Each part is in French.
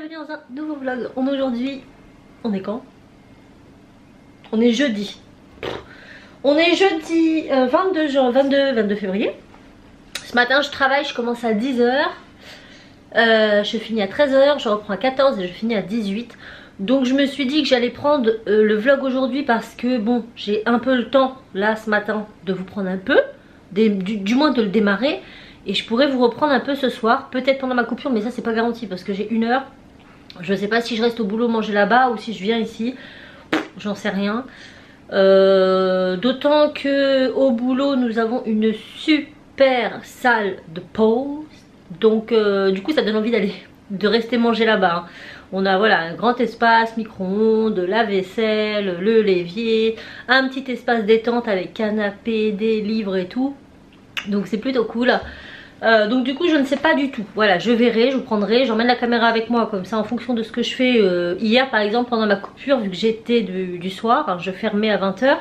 bienvenue dans un nouveau vlog. Aujourd'hui, on est quand? On est jeudi. On est jeudi 22 février. Ce matin je travaille, je commence à 10 h. Je finis à 13 h, je reprends à 14 et je finis à 18. Donc je me suis dit que j'allais prendre le vlog aujourd'hui parce que bon, j'ai un peu le temps là ce matin de vous prendre un peu, du moins de le démarrer. Et je pourrais vous reprendre un peu ce soir, peut-être pendant ma coupure, mais ça c'est pas garanti parce que j'ai 1 heure. Je sais pas si je reste au boulot manger là-bas ou si je viens ici, j'en sais rien. D'autant que au boulot nous avons une super salle de pause. Donc du coup ça donne envie de rester manger là-bas. On a voilà un grand espace, micro-ondes, lave-vaisselle, le l'évier, un petit espace détente avec canapé, des livres et tout. Donc c'est plutôt cool. Donc du coup je ne sais pas du tout. Voilà, je verrai, je vous prendrai, j'emmène la caméra avec moi comme ça en fonction de ce que je fais. Hier par exemple pendant ma coupure, vu que j'étais du soir, alors je fermais à 20 h,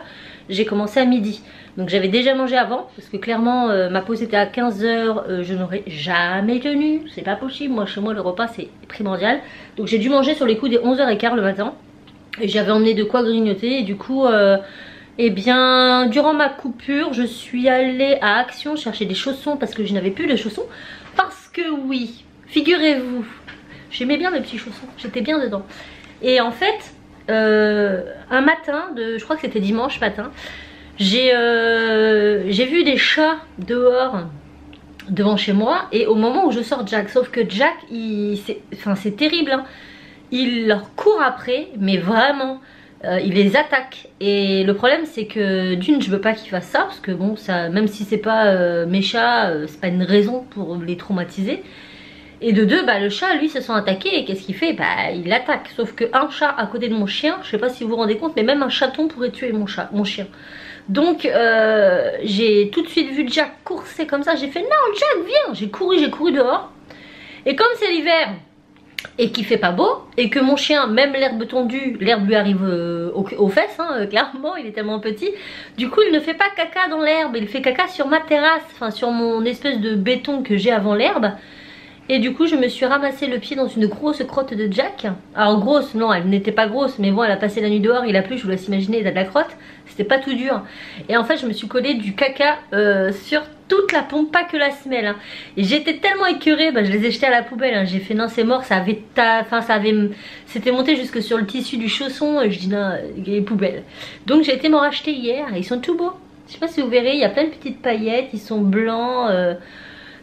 j'ai commencé à midi. Donc j'avais déjà mangé avant parce que clairement ma pause était à 15 h, je n'aurais jamais tenu, c'est pas possible. Moi chez moi le repas c'est primordial. Donc j'ai dû manger sur les coups des 11 h 15 le matin. Et j'avais emmené de quoi grignoter et du coup... eh bien, durant ma coupure, je suis allée à Action chercher des chaussons parce que je n'avais plus de chaussons. Parce que oui, figurez-vous, j'aimais bien mes petits chaussons, j'étais bien dedans. Et en fait, un matin, je crois que c'était dimanche matin, j'ai vu des chats dehors devant chez moi. Et au moment où je sors Jack, sauf que Jack, c'est terrible, hein, il leur court après, mais vraiment... il les attaque et le problème c'est que d'une je veux pas qu'il fasse ça parce que bon ça, même si c'est pas mes chats, c'est pas une raison pour les traumatiser. Et de deux, bah le chat lui se sent attaqué et qu'est-ce qu'il fait? Bah il l'attaque. Sauf qu'un chat à côté de mon chien, je sais pas si vous vous rendez compte, mais même un chaton pourrait tuer mon chien. Donc j'ai tout de suite vu Jack courser comme ça, j'ai fait non Jack viens, j'ai couru dehors. Et comme c'est l'hiver et qu'il fait pas beau et que mon chien, même l'herbe tondue, l'herbe lui arrive aux fesses, hein, clairement il est tellement petit, du coup il ne fait pas caca dans l'herbe, il fait caca sur ma terrasse, enfin sur mon espèce de béton que j'ai avant l'herbe. Et du coup je me suis ramassé le pied dans une grosse crotte de Jack. Alors grosse, non elle n'était pas grosse, mais bon elle a passé la nuit dehors, il a plu, je vous laisse imaginer, il a de la crotte, c'était pas tout dur. Et en fait je me suis collé du caca sur toute la pompe, pas que la semelle, hein. Et j'étais tellement écœurée, bah, je les ai jetés à la poubelle, hein. J'ai fait non c'est mort, c'était monté jusque sur le tissu du chausson, et je dis non, les poubelles. Donc j'ai été m'en racheter hier, et ils sont tout beaux. Je sais pas si vous verrez, il y a plein de petites paillettes, ils sont blancs.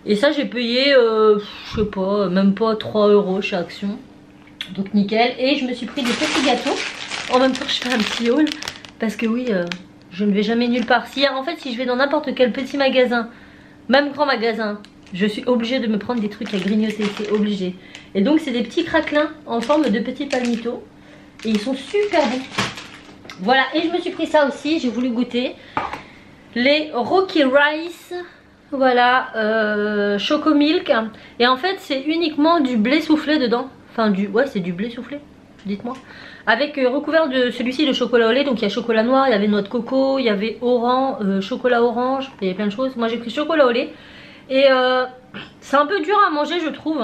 Et ça j'ai payé, je sais pas, même pas 3 € chez Action. Donc nickel. Et je me suis pris des petits gâteaux. En même temps je fais un petit haul. Parce que oui, je ne vais jamais nulle part. En fait si je vais dans n'importe quel petit magasin, même grand magasin, je suis obligée de me prendre des trucs à grignoter. C'est obligé. Et donc c'est des petits craquelins en forme de petits palmitos. Et ils sont super bons. Voilà, et je me suis pris ça aussi, j'ai voulu goûter. Les Rocky Rice... Voilà, Choco Milk. Et en fait c'est uniquement du blé soufflé dedans. Enfin ouais c'est du blé soufflé, dites-moi. Avec recouvert de celui-ci de chocolat au lait. Donc il y a chocolat noir, il y avait noix de coco, il y avait chocolat orange, il y avait plein de choses. Moi j'ai pris chocolat au lait. Et c'est un peu dur à manger je trouve,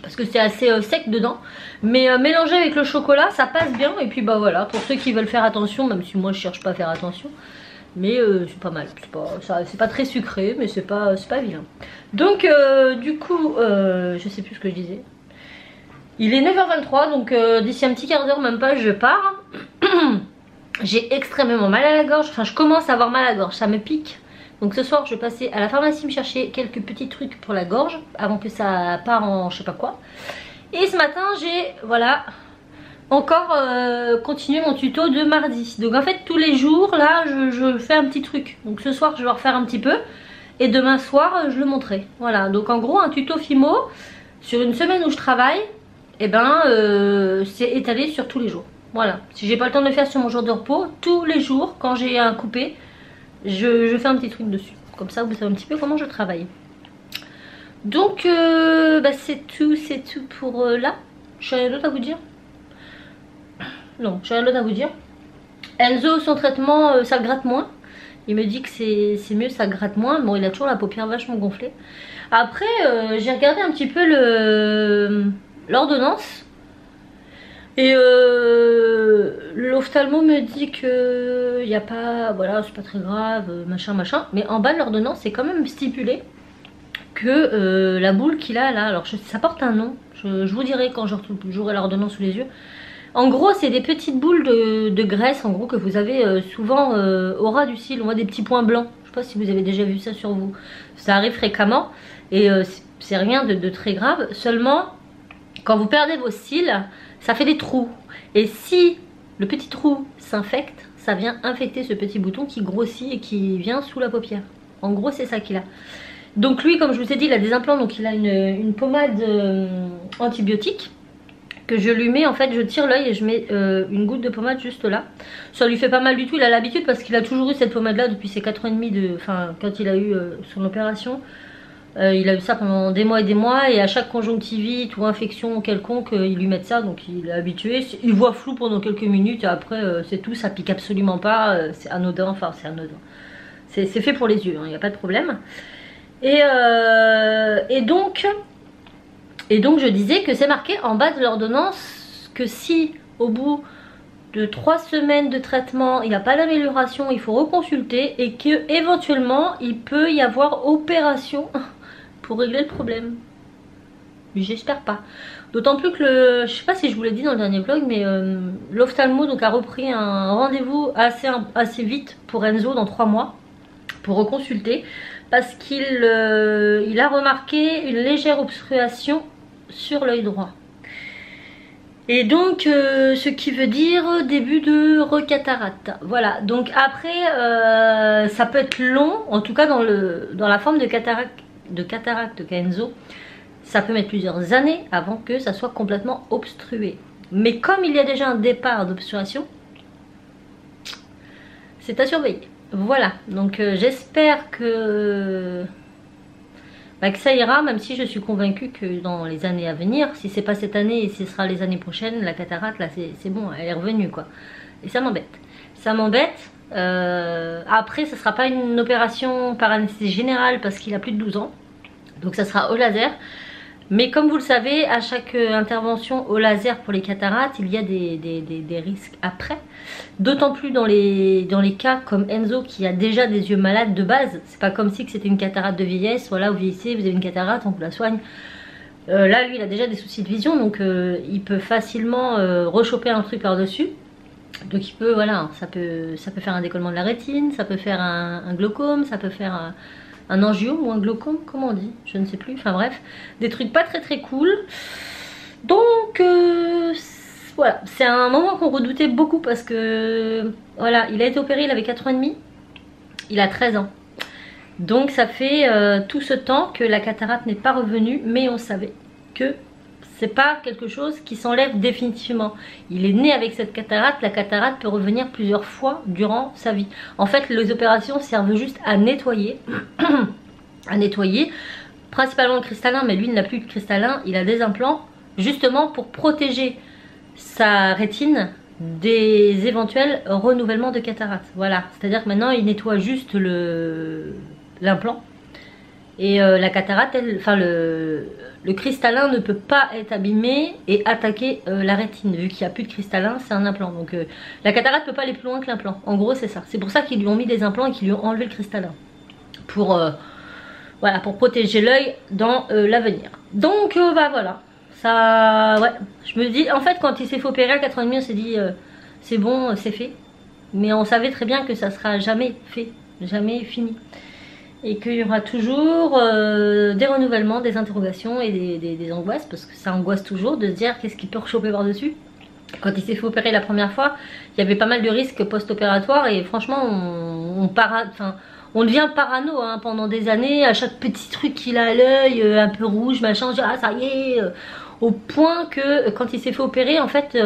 parce que c'est assez sec dedans. Mais mélangé avec le chocolat ça passe bien. Et puis bah voilà, pour ceux qui veulent faire attention, même si moi je cherche pas à faire attention. Mais c'est pas mal, c'est pas très sucré, mais c'est pas vilain. Donc du coup, je sais plus ce que je disais. Il est 9 h 23, donc d'ici un petit quart d'heure, même pas, je pars. J'ai extrêmement mal à la gorge, enfin je commence à avoir mal à la gorge, ça me pique. Donc ce soir je vais passer à la pharmacie me chercher quelques petits trucs pour la gorge, avant que ça part en je sais pas quoi. Et ce matin j'ai, voilà... encore continuer mon tuto de mardi. Donc en fait tous les jours là je fais un petit truc. Donc ce soir je vais refaire un petit peu. Et demain soir je le montrerai. Voilà, donc en gros un tuto Fimo sur une semaine où je travaille. Et ben c'est étalé sur tous les jours. Voilà, si j'ai pas le temps de le faire sur mon jour de repos, tous les jours quand j'ai un coupé, je fais un petit truc dessus. Comme ça vous savez un petit peu comment je travaille. Donc bah, c'est tout pour là. J'ai rien d'autre à vous dire. Non, j'ai rien d'autre à vous dire. Enzo, son traitement, ça gratte moins. Il me dit que c'est mieux, ça gratte moins. Bon, il a toujours la paupière vachement gonflée. Après, j'ai regardé un petit peu l'ordonnance. Et l'ophtalmo me dit que il n'y a pas, voilà, c'est pas très grave, machin machin. Mais en bas de l'ordonnance, c'est quand même stipulé que la boule qu'il a là, alors ça porte un nom, je vous dirai quand j'aurai l'ordonnance sous les yeux. En gros, c'est des petites boules de graisse en gros que vous avez souvent au ras du cil. On voit des petits points blancs. Je sais pas si vous avez déjà vu ça sur vous. Ça arrive fréquemment et c'est rien de très grave. Seulement, quand vous perdez vos cils, ça fait des trous. Et si le petit trou s'infecte, ça vient infecter ce petit bouton qui grossit et qui vient sous la paupière. En gros, c'est ça qu'il a. Donc lui, comme je vous ai dit, il a des implants, donc il a une pommade antibiotique que je lui mets, en fait je tire l'œil et je mets une goutte de pommade juste là. Ça lui fait pas mal du tout, il a l'habitude parce qu'il a toujours eu cette pommade là depuis ses 4 ans et demi enfin quand il a eu son opération. Il a eu ça pendant des mois et à chaque conjonctivite ou infection quelconque ils lui mettent ça, donc il est habitué. Il voit flou pendant quelques minutes et après c'est tout, ça pique absolument pas, c'est anodin, enfin c'est anodin. C'est fait pour les yeux, il n'y a pas de problème. Et donc je disais que c'est marqué en bas de l'ordonnance que si au bout de 3 semaines de traitement il n'y a pas d'amélioration, il faut reconsulter et que éventuellement il peut y avoir opération pour régler le problème. J'espère pas. D'autant plus que je sais pas si je vous l'ai dit dans le dernier vlog, mais l'ophtalmo donc a repris un rendez-vous assez vite pour Enzo dans 3 mois pour reconsulter parce qu'il a remarqué une légère obstruation sur l'œil droit. Et donc ce qui veut dire début de recataracte. Voilà, donc après ça peut être long, en tout cas dans la forme de cataracte Kenzo, ça peut mettre plusieurs années avant que ça soit complètement obstrué. Mais comme il y a déjà un départ d'obstruration, c'est à surveiller. Voilà, donc j'espère que ça ira, même si je suis convaincue que dans les années à venir, si c'est pas cette année et si ce sera les années prochaines, la cataracte là c'est bon, elle est revenue quoi. Et ça m'embête. Ça m'embête. Après ça sera pas une opération par anesthésie générale parce qu'il a plus de 12 ans. Donc ça sera au laser. Mais comme vous le savez, à chaque intervention au laser pour les cataractes, il y a des risques après. D'autant plus dans les cas comme Enzo qui a déjà des yeux malades de base. C'est pas comme si c'était une cataracte de vieillesse. Voilà, vous vieillissez, vous avez une cataracte, on vous la soigne. Là, lui, il a déjà des soucis de vision, donc il peut facilement rechoper un truc par-dessus. Donc il peut, voilà, ça peut faire un décollement de la rétine, ça peut faire un glaucome, ça peut faire un angiome ou un glaucome, comment on dit, je ne sais plus, enfin bref, des trucs pas très cool. Donc voilà, c'est un moment qu'on redoutait beaucoup parce que voilà, il a été opéré, il avait 4 ans et demi, il a 13 ans. Donc ça fait tout ce temps que la cataracte n'est pas revenue, mais on savait que c'est pas quelque chose qui s'enlève définitivement. Il est né avec cette cataracte, la cataracte peut revenir plusieurs fois durant sa vie. En fait, les opérations servent juste à nettoyer, principalement le cristallin, mais lui il n'a plus de cristallin, il a des implants, justement pour protéger sa rétine des éventuels renouvellements de cataracte. Voilà, c'est-à-dire que maintenant il nettoie juste l'implant. Et la cataracte, le cristallin ne peut pas être abîmé et attaquer la rétine. Vu qu'il n'y a plus de cristallin, c'est un implant. Donc la cataracte ne peut pas aller plus loin que l'implant. En gros, c'est ça. C'est pour ça qu'ils lui ont mis des implants et qu'ils lui ont enlevé le cristallin. Voilà, pour protéger l'œil dans l'avenir. Donc, bah voilà. Ça, ouais. Je me dis, en fait, quand il s'est fait opérer à 4 ans et demi, on s'est dit, c'est bon, c'est fait. Mais on savait très bien que ça sera jamais fait. Jamais fini. Et qu'il y aura toujours des renouvellements, des interrogations et des angoisses, parce que ça angoisse toujours de se dire qu'est-ce qu'il peut rechoper par-dessus. Quand il s'est fait opérer la première fois, il y avait pas mal de risques post-opératoires et franchement on devient parano hein, pendant des années, à chaque petit truc qu'il a à l'œil, un peu rouge, machin, on se dit ah ça y est, au point que quand il s'est fait opérer en fait,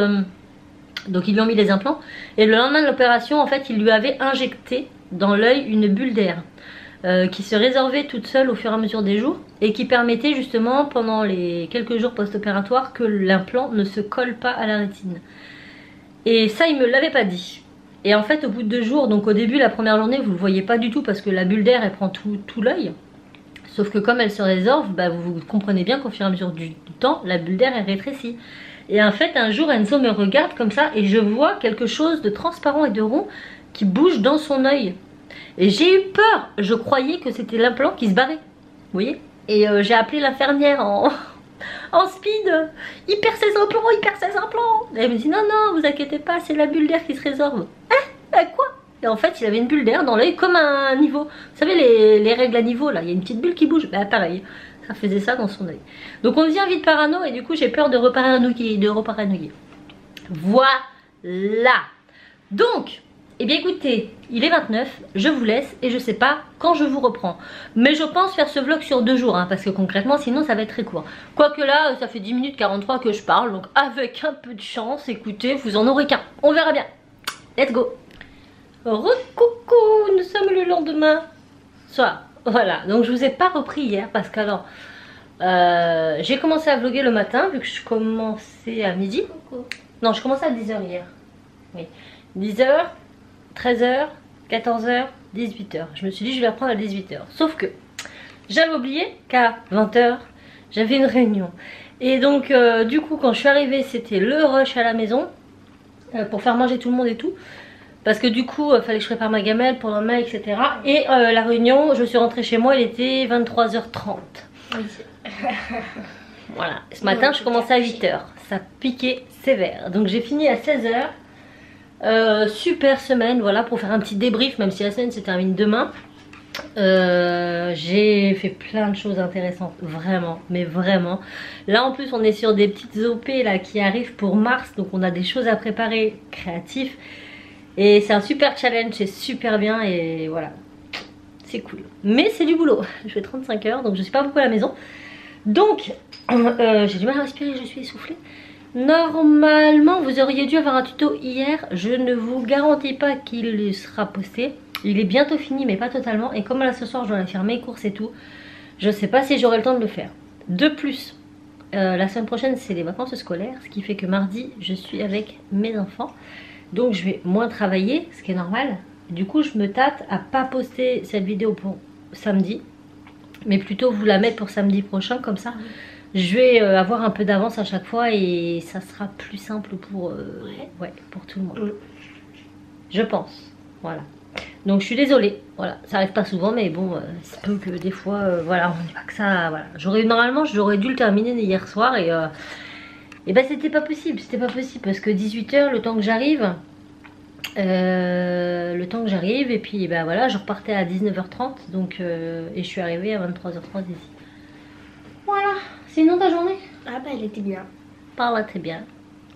donc ils lui ont mis les implants, et le lendemain de l'opération en fait il lui avait injecté dans l'œil une bulle d'air. Qui se résorbait toute seule au fur et à mesure des jours et qui permettait justement pendant les quelques jours post-opératoires que l'implant ne se colle pas à la rétine. Et ça il me l'avait pas dit. Et en fait au bout de 2 jours, donc au début la première journée vous ne le voyez pas du tout parce que la bulle d'air elle prend tout l'œil. Sauf que comme elle se résorbe, bah, vous comprenez bien qu'au fur et à mesure du temps la bulle d'air elle rétrécit. Et en fait un jour Enzo me regarde comme ça et je vois quelque chose de transparent et de rond qui bouge dans son œil. Et j'ai eu peur, je croyais que c'était l'implant qui se barrait, vous voyez. Et j'ai appelé l'infirmière en speed. Il perd ses implants, il perd ses implants. Et elle me dit non, non, vous inquiétez pas, c'est la bulle d'air qui se résorbe. Hein, quoi? Et en fait, il avait une bulle d'air dans l'œil comme un niveau. Vous savez, les règles à niveau, là, il y a une petite bulle qui bouge. Bah pareil, ça faisait ça dans son œil. Donc on devient vite parano et du coup, j'ai peur de reparanoïer. Voilà. Donc, eh bien écoutez, il est 29, je vous laisse et je sais pas quand je vous reprends. Mais je pense faire ce vlog sur 2 jours, hein, parce que concrètement sinon ça va être très court. Quoique là, ça fait 10 minutes 43 que je parle, donc avec un peu de chance, écoutez, vous en aurez qu'un. On verra bien. Let's go. Recoucou, nous sommes le lendemain soir. Voilà, donc je vous ai pas repris hier parce que alors... j'ai commencé à vlogger le matin vu que je commençais à midi. Non, je commençais à 10h hier. Oui, 10h. 13h, 14h, 18h. Je me suis dit je vais reprendre à 18h. Sauf que j'avais oublié qu'à 20h, j'avais une réunion. Et donc du coup quand je suis arrivée, c'était le rush à la maison pour faire manger tout le monde et tout. Parce que du coup, il fallait que je prépare ma gamelle pour le lendemain, etc. Et la réunion, je suis rentrée chez moi, il était 23h30. Oui. Voilà. Ce matin, je commençais à 8h. Ça piquait sévère. Donc j'ai fini à 16h. Super semaine, voilà, pour faire un petit débrief, même si la semaine se termine demain. J'ai fait plein de choses intéressantes, vraiment, mais vraiment. Là en plus on est sur des petites OP là qui arrivent pour mars, donc on a des choses à préparer créatifs. Et c'est un super challenge, c'est super bien et voilà, c'est cool. Mais c'est du boulot, je fais 35 heures, donc je suis pas beaucoup à la maison. Donc j'ai du mal à respirer, je suis essoufflée. Normalement vous auriez dû avoir un tuto hier, je ne vous garantis pas qu'il sera posté. Il est bientôt fini mais pas totalement, et comme là ce soir je dois aller faire mes courses et tout, je sais pas si j'aurai le temps de le faire. De plus, la semaine prochaine c'est les vacances scolaires, ce qui fait que mardi je suis avec mes enfants. Donc je vais moins travailler, ce qui est normal. Du coup je me tâte à pas poster cette vidéo pour samedi, mais plutôt vous la mettre pour samedi prochain, comme ça je vais avoir un peu d'avance à chaque fois et ça sera plus simple pour, ouais, pour tout le monde. Je pense, voilà. Donc je suis désolée, voilà, ça arrive pas souvent mais bon, c'est peu que des fois, voilà, on n'est pas que ça, voilà. Normalement j'aurais dû le terminer hier soir et ben c'était pas possible parce que 18h, le temps que j'arrive, et puis ben voilà, je repartais à 19h30, donc et je suis arrivée à 23h30 ici. Voilà, sinon ta journée? Ah bah elle était bien. Parle très bien.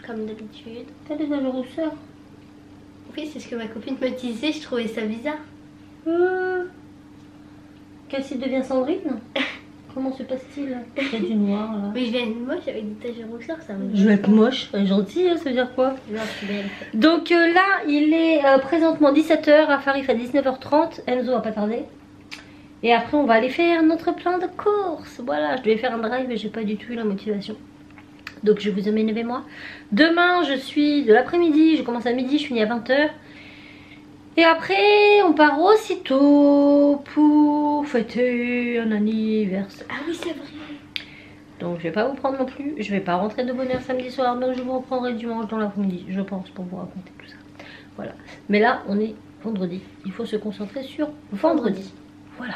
Comme d'habitude. T'as des rousseurs? Oui, c'est ce que ma copine me disait, je trouvais ça bizarre. Cassie devient Sandrine? Comment se passe-t-il? Il y a du noir là. Mais je viens être moche avec des taches de rousseur, ça me... Je vais être moche, gentille, ça veut dire quoi? Non, je suis belle. Donc là, il est présentement 17h, Afarif à 19h30, Enzo va pas tarder. Et après, on va aller faire notre plan de course. Voilà, je devais faire un drive et j'ai pas du tout eu la motivation. Donc je vous emmène avec moi. Demain, je suis de l'après-midi, je commence à midi, je finis à 20h. Et après, on part aussitôt pour fêter un anniversaire. Ah oui, c'est vrai. Donc je vais pas vous prendre non plus. Je vais pas rentrer de bonne heure samedi soir. Donc je vous reprendrai dimanche dans l'après-midi, je pense, pour vous raconter tout ça. Voilà. Mais là, on est vendredi. Il faut se concentrer sur vendredi. Voilà.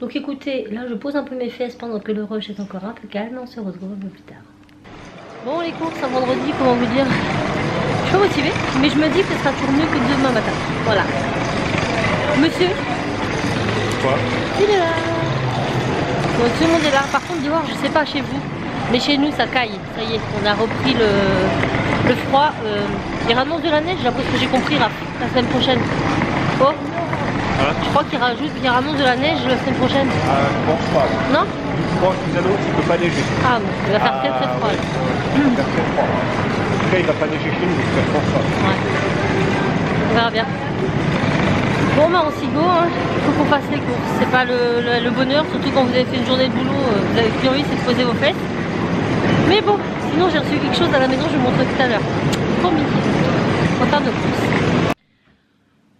Donc écoutez, là je pose un peu mes fesses pendant que le rush est encore un peu calme. On se retrouve un peu plus tard. Bon, les courses à vendredi, comment vous dire? Je suis pas motivée, mais je me dis que ce sera toujours mieux que demain matin. Voilà. Monsieur? Quoi? Il est là. Bon, tout le monde est là. Par contre, dehors, je sais pas chez vous, mais chez nous, ça caille. Ça y est, on a repris le froid. Il rannonce de la neige, d'après ce que j'ai compris, la semaine prochaine. Oh, hein? Je crois qu'il rannonce de la neige la semaine prochaine. Je pense pas. Non? Je pense que il peut pas neiger. Ah bon, il va faire très très froid. Ouais. Il va faire très froid. En tout cas, il va pas neiger chez nous, je pense pas. Ouais. On verra bien. Bon bah on s'y go, hein. Il faut qu'on fasse les courses. C'est pas le bonheur, surtout quand vous avez fait une journée de boulot, vous avez plus envie, c'est de poser vos fesses. Mais bon, sinon j'ai reçu quelque chose à la maison, je vous montrerai tout à l'heure. Promis. On va faire nos courses.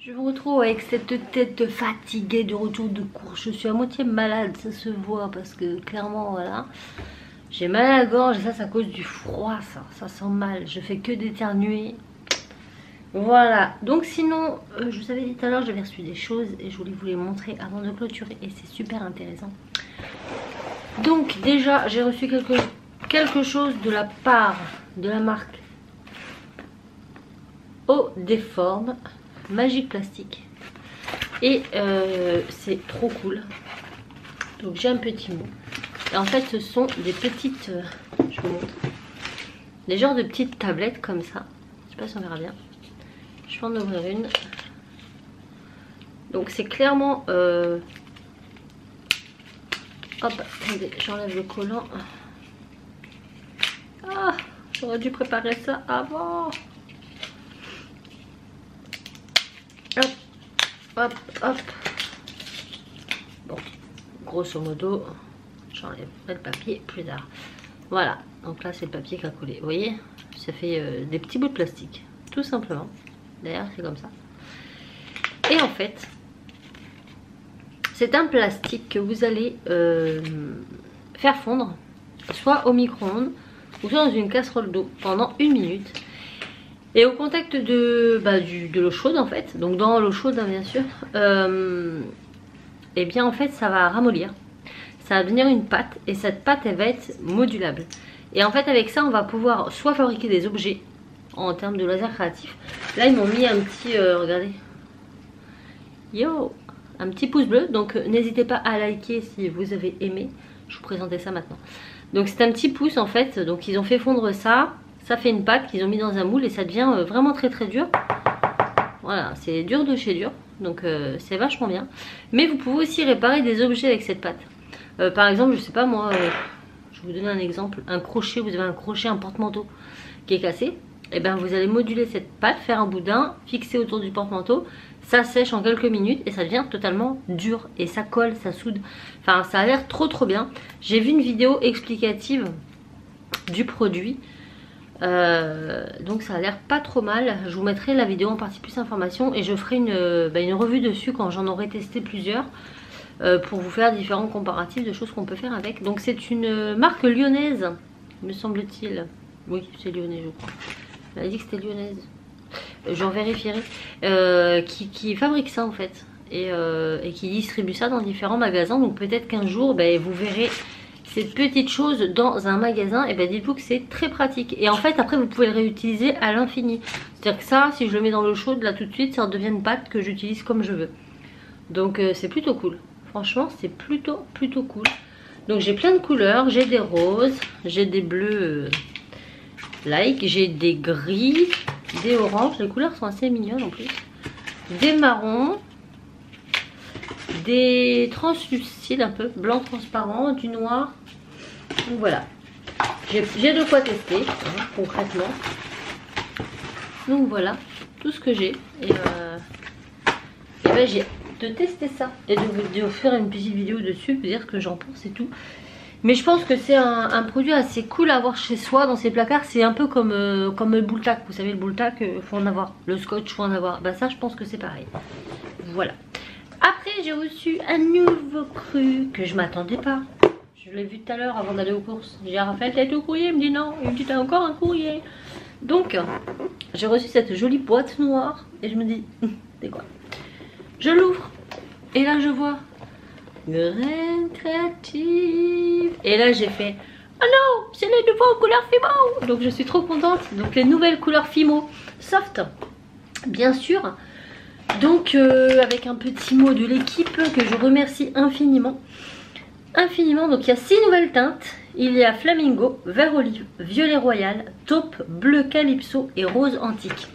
Je vous retrouve avec cette tête fatiguée de retour de course. Je suis à moitié malade, ça se voit parce que clairement voilà. J'ai mal à la gorge et ça c'est à cause du froid, ça sent mal. Je fais que d'éternuer. Voilà, donc sinon, je vous avais dit tout à l'heure, j'avais reçu des choses et je voulais vous les montrer avant de clôturer et c'est super intéressant. Donc déjà, j'ai reçu quelque chose de la part de la marque Eau des Formes, Magique Plastique. Et c'est trop cool. Donc j'ai un petit mot. Et en fait, ce sont des petites, je vous montre, des genres de petites tablettes comme ça. Je sais pas si on verra bien. Je vais en ouvrir une. Donc c'est clairement... Hop, attendez, j'enlève le collant. Ah, j'aurais dû préparer ça avant. Hop, hop, hop. Bon, grosso modo, j'enlève le papier plus tard. Voilà, donc là c'est le papier qui a collé. Vous voyez, ça fait des petits bouts de plastique, tout simplement. D'ailleurs c'est comme ça. Et en fait c'est un plastique que vous allez faire fondre soit au micro-ondes ou soit dans une casserole d'eau pendant 1 minute. Et au contact de l'eau chaude en fait, donc dans l'eau chaude hein, bien sûr, et bien en fait ça va ramollir, ça va devenir une pâte et cette pâte elle va être modulable. Et en fait avec ça on va pouvoir soit fabriquer des objets en termes de laser créatif. Là ils m'ont mis un petit, regardez, yo, un petit pouce bleu, donc n'hésitez pas à liker si vous avez aimé. Je vous présentais ça maintenant. Donc c'est un petit pouce en fait, donc ils ont fait fondre ça, ça fait une pâte qu'ils ont mis dans un moule et ça devient vraiment très très dur. Voilà, c'est dur de chez dur, donc c'est vachement bien. Mais vous pouvez aussi réparer des objets avec cette pâte. Par exemple, je sais pas moi, je vais vous donner un exemple, un crochet, vous avez un crochet, un porte-manteau qui est cassé. Et bien vous allez moduler cette pâte, faire un boudin, fixer autour du porte-manteau, ça sèche en quelques minutes et ça devient totalement dur et ça colle, ça soude. Enfin ça a l'air trop bien. J'ai vu une vidéo explicative du produit, donc ça a l'air pas trop mal. Je vous mettrai la vidéo en partie plus information et je ferai une revue dessus quand j'en aurai testé plusieurs, pour vous faire différents comparatifs de choses qu'on peut faire avec. Donc c'est une marque lyonnaise, me semble-t-il. Oui c'est lyonnais je crois. Elle a dit que c'était lyonnaise. J'en vérifierai. Qui fabrique ça en fait. Et qui distribue ça dans différents magasins. Donc peut-être qu'un jour vous verrez cette petite chose dans un magasin. Et dites-vous que c'est très pratique. Et en fait après vous pouvez le réutiliser à l'infini. C'est-à-dire que ça, si je le mets dans l'eau chaude là tout de suite, ça devient une pâte que j'utilise comme je veux. Donc c'est plutôt cool. Franchement c'est plutôt cool. Donc j'ai plein de couleurs. J'ai des roses, j'ai des bleus... like, j'ai des gris, des oranges, les couleurs sont assez mignonnes en plus, des marrons, des translucides un peu, blanc transparent, du noir. Donc voilà, j'ai de quoi tester hein, concrètement. Donc voilà tout ce que j'ai et j'ai de tester ça et de vous faire une petite vidéo dessus, vous dire ce que j'en pense et tout. Mais je pense que c'est un produit assez cool à avoir chez soi dans ses placards. C'est un peu comme le boule tac. Vous savez le boule tac, faut en avoir. Le scotch, faut en avoir. Ça je pense que c'est pareil. Voilà. Après j'ai reçu un nouveau cru que je m'attendais pas. Je l'ai vu tout à l'heure avant d'aller aux courses. J'ai dit à Raphaël, t'as été au courrier? Il me dit non. Il me dit t'as encore un courrier. Donc j'ai reçu cette jolie boîte noire. Et je me dis, c'est quoi? Je l'ouvre. Et là je vois graines créatives. Et là j'ai fait, oh non, c'est les nouveaux couleurs Fimo. Donc je suis trop contente. Donc les nouvelles couleurs Fimo soft, bien sûr. Donc avec un petit mot de l'équipe que je remercie infiniment. Donc il y a 6 nouvelles teintes. Il y a flamingo, vert olive, violet royal, taupe, bleu calypso et rose antique.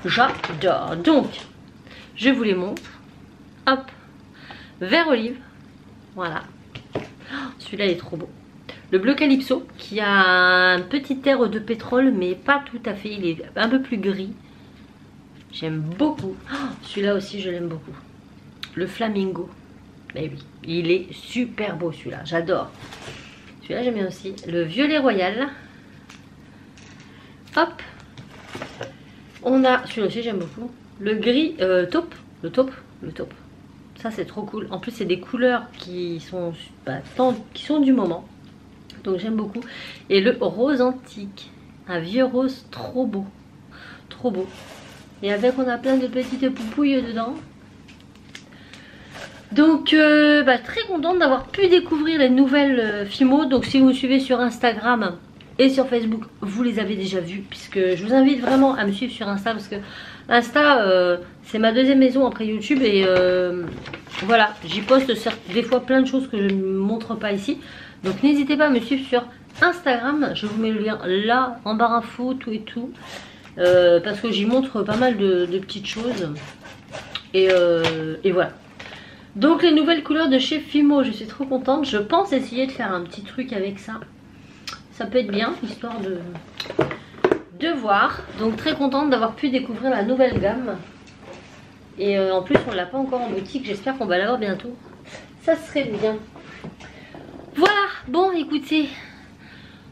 J'adore. Donc je vous les montre. Hop, vert olive, voilà. Oh, celui-là est trop beau. Le bleu calypso qui a un petit air de pétrole mais pas tout à fait, il est un peu plus gris. J'aime beaucoup. Oh, celui-là aussi je l'aime beaucoup. Le flamingo, mais oui, il est super beau celui-là, j'adore. Celui-là j'aime bien aussi. Le violet royal. Hop. On a, celui-là aussi j'aime beaucoup. Le gris taupe, le taupe. Ça c'est trop cool. En plus c'est des couleurs qui sont, qui sont du moment. Donc j'aime beaucoup. Et le rose antique, un vieux rose trop beau. Trop beau. Et avec on a plein de petites poupouilles dedans. Donc très contente d'avoir pu découvrir les nouvelles Fimo. Donc si vous me suivez sur Instagram et sur Facebook, vous les avez déjà vues. Puisque je vous invite vraiment à me suivre sur Insta. Parce que Insta c'est ma deuxième maison après YouTube. Et voilà, j'y poste des fois plein de choses que je ne montre pas ici. Donc n'hésitez pas à me suivre sur Instagram. Je vous mets le lien là en barre info, tout et tout. Parce que j'y montre pas mal de petites choses. Et voilà. Donc les nouvelles couleurs de chez Fimo, je suis trop contente. Je pense essayer de faire un petit truc avec ça. Ça peut être bien, histoire de voir. Donc très contente d'avoir pu découvrir la nouvelle gamme. Et en plus on l'a pas encore en boutique. J'espère qu'on va l'avoir bientôt. Ça serait bien. Voilà, bon écoutez.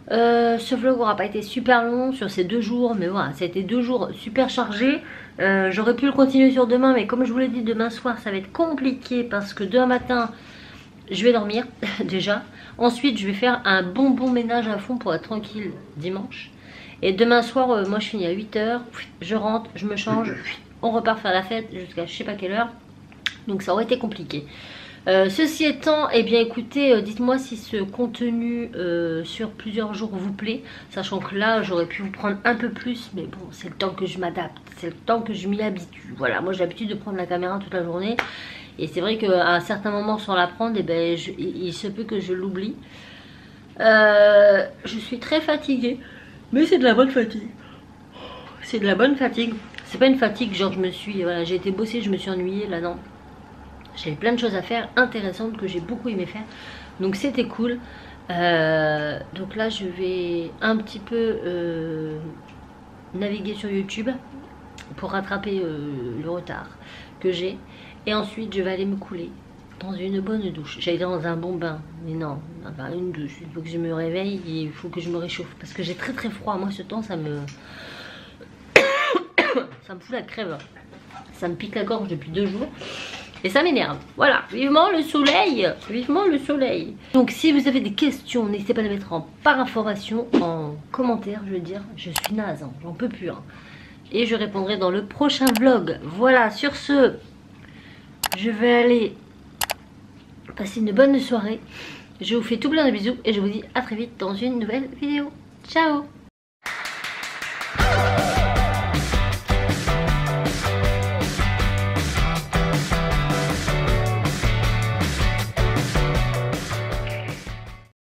Ce vlog n'aura pas été super long sur ces 2 jours, mais voilà, ça a été 2 jours super chargés. J'aurais pu le continuer sur demain, mais comme je vous l'ai dit, demain soir ça va être compliqué parce que demain matin je vais dormir déjà. Ensuite je vais faire un bon ménage à fond pour être tranquille dimanche. Et demain soir moi je finis à 8 h, je rentre, je me change, on repart faire la fête jusqu'à je sais pas quelle heure. Donc ça aurait été compliqué. Ceci étant, eh bien écoutez, dites-moi si ce contenu sur plusieurs jours vous plaît. Sachant que là, j'aurais pu vous prendre un peu plus. Mais bon, c'est le temps que je m'adapte. C'est le temps que je m'y habitue. Voilà, moi j'ai l'habitude de prendre la caméra toute la journée. Et c'est vrai qu'à un certain moment, sans la prendre, eh ben, il se peut que je l'oublie. Je suis très fatiguée. Mais c'est de la bonne fatigue. C'est de la bonne fatigue. C'est pas une fatigue genre voilà, j'ai été bosser, je me suis ennuyée. Là non. J'avais plein de choses à faire intéressantes que j'ai beaucoup aimé faire. Donc c'était cool. Donc là je vais un petit peu naviguer sur YouTube pour rattraper le retard que j'ai. Et ensuite je vais aller me couler dans une bonne douche. J'allais dans un bon bain. Mais non, enfin, une douche. Il faut que je me réveille et il faut que je me réchauffe. Parce que j'ai très froid. Moi ce temps ça me... ça me fout la crève. Ça me pique la gorge depuis 2 jours. Et ça m'énerve. Voilà, vivement le soleil. Vivement le soleil. Donc si vous avez des questions, n'hésitez pas à les mettre par information, en commentaire, je veux dire. Je suis naze, hein, j'en peux plus. Hein. Et je répondrai dans le prochain vlog. Voilà, sur ce, je vais aller passer une bonne soirée. Je vous fais tout plein de bisous et je vous dis à très vite dans une nouvelle vidéo. Ciao!